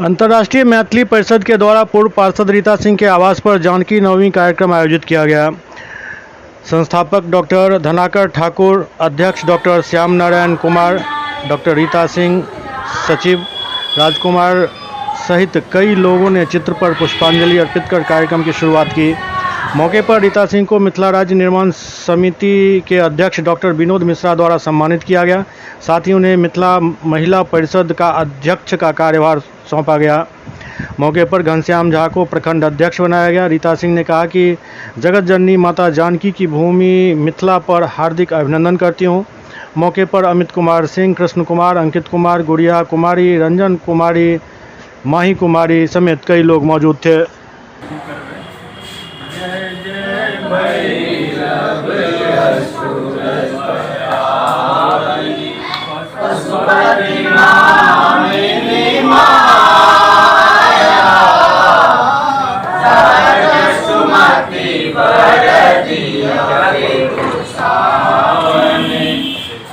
अंतर्राष्ट्रीय मैथिली परिषद के द्वारा पूर्व पार्षद रीता सिंह के आवास पर जानकी नवमी कार्यक्रम आयोजित किया गया। संस्थापक डॉक्टर धनाकर ठाकुर, अध्यक्ष डॉक्टर श्याम नारायण कुमार, डॉक्टर रीता सिंह, सचिव राजकुमार सहित कई लोगों ने चित्र पर पुष्पांजलि अर्पित कर कार्यक्रम की शुरुआत की। मौके पर रीता सिंह को मिथिला राज्य निर्माण समिति के अध्यक्ष डॉक्टर विनोद मिश्रा द्वारा सम्मानित किया गया। साथ ही उन्हें मिथिला महिला परिषद का अध्यक्ष का कार्यभार सौंपा गया। मौके पर घनश्याम झा को प्रखंड अध्यक्ष बनाया गया। रीता सिंह ने कहा कि जगत जननी माता जानकी की भूमि मिथिला पर हार्दिक अभिनंदन करती हूँ। मौके पर अमित कुमार सिंह, कृष्ण कुमार, अंकित कुमार, गुड़िया कुमारी, रंजन कुमारी, माही कुमारी समेत कई लोग मौजूद थे।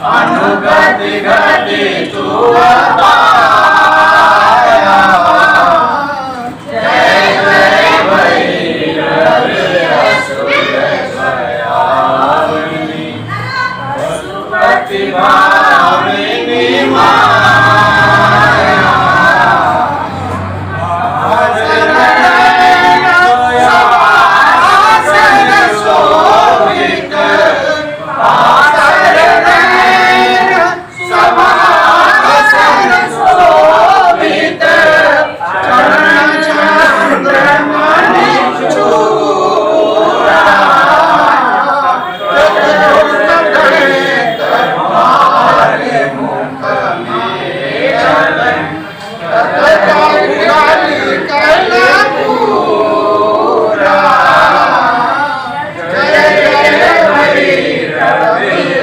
अनुगति गति तू जय जय भैरवी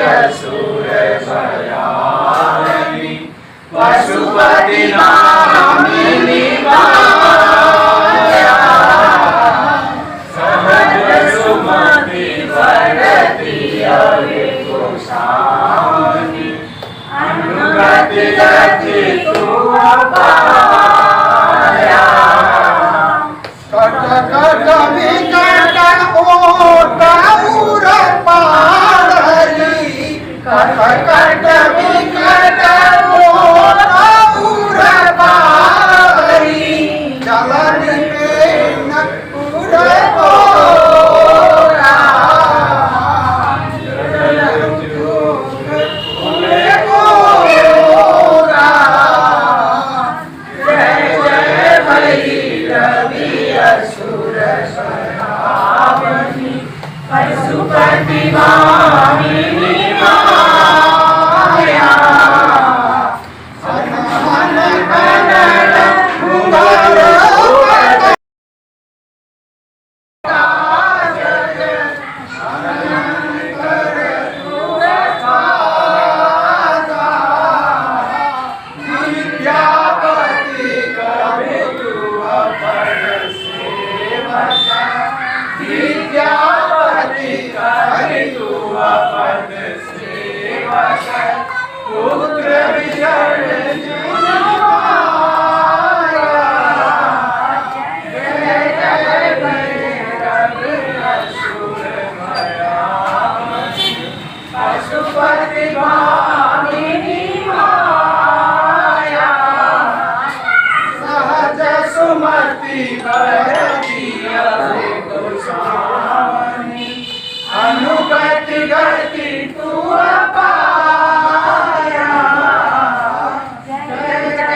असुर भयावनी पशुपति भामिनी पशुपति भामिनी माया सहज सुमति भरती गोसावनी अनुगति गति तू पाया कट कट विकट ओट उर पारी कट कट विकट पशुपति भामिनी माया हन कनन मुंगल विद्यापति कवि तू अपर सेवक विद्यापति कवि तू अपर सेवक पुत्र विचरण जय जय भैरवी असुर भयावनी पशुपति भामिनी माया सहज सुमति भरती गोसावनी अनुगति गति तू पाया जय जय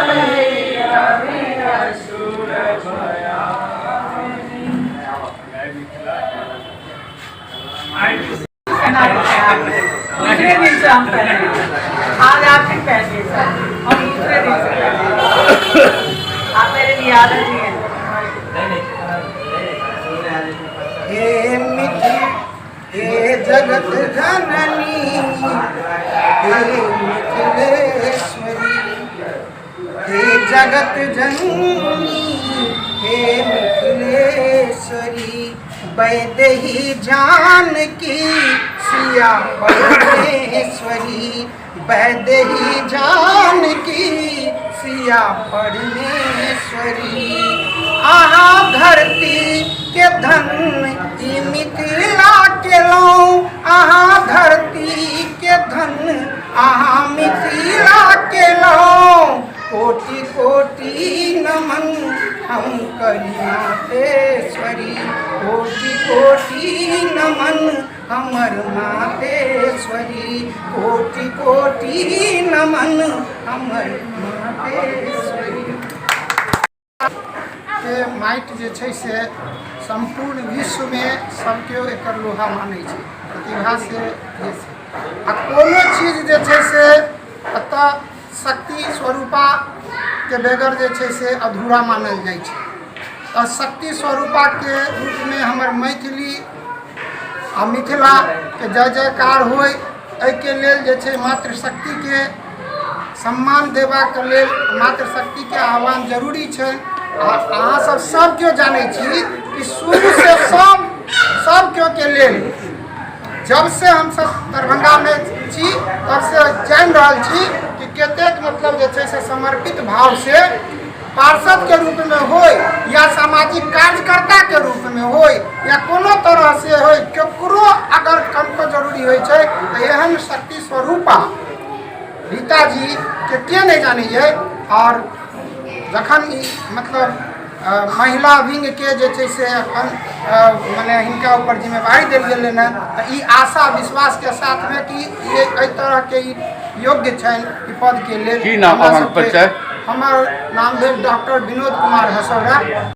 भैरवी असुर भयावनी दूसरे दिन से हम करेंगे। आज आपके पैसे और दूसरे दिन से करेंगे। आप मेरे लिए आदत ही है। हे मिथि हे जगत जननी हे मिथिलेश्वरी हे जगत जननी हे मिथिलेश्वरी वैदेही जानकी सिया परमेश्वरी वैदेही जानकी सिया परमेश्वरी। आहा धरती के धन ई मिथिला के लौं, आहा धरती के धन आहा मिथिला के लौं। कोटि कोटि नमन हम करी मातेश्वरी, कोटि कोटि नमन हमर मातेश्वरी, कोटि कोटि नमन हमर मातेश्वरी। के माटि जे छै से संपूर्ण विश्व में सब केओ एकर लोहा मानै छै, प्रतिभा से जे छै। आ कोनो चीज जे छै से अतः शक्ति स्वरूपा के बगैर जे छै से अधूरा मानल जाइ छै। और शक्ति स्वरूपा के रूप में हमर मैथिली आ मिथिला के जय जयकार होय, एहिके लेल जे छै मातृशक्ति के सम्मान देबाक लेल मातृशक्ति के आह्वान जरूरी छै। अहाँ सब केओ जानै छी कि शुरू से सब केओ के लेल जब से हम सब दरभंगा में छी तब से जान रहल छी कि कतेक मतलब जे छै से समर्पित भाव से पार्षद के रूप में होय या सामाजिक कार्यकर्ता के रूप में होय या कोनो तरह से होय, केकरो अगर कनको जरूरी होय छै तो एहन शक्ति स्वरूपा रीता जी के नहीं जानी है। और जखन मतलब महिला विंग के जे छै से अपन माने हिनका ऊपर जिम्मेवारी देल गेल है, तो ई आशा विश्वास के साथ में कि ये एहि तरह के योग्य छन ई पद के लेल। की नाम अहाँक परिचय? हमर नाम भेल डॉक्टर विनोद कुमार हसौरा।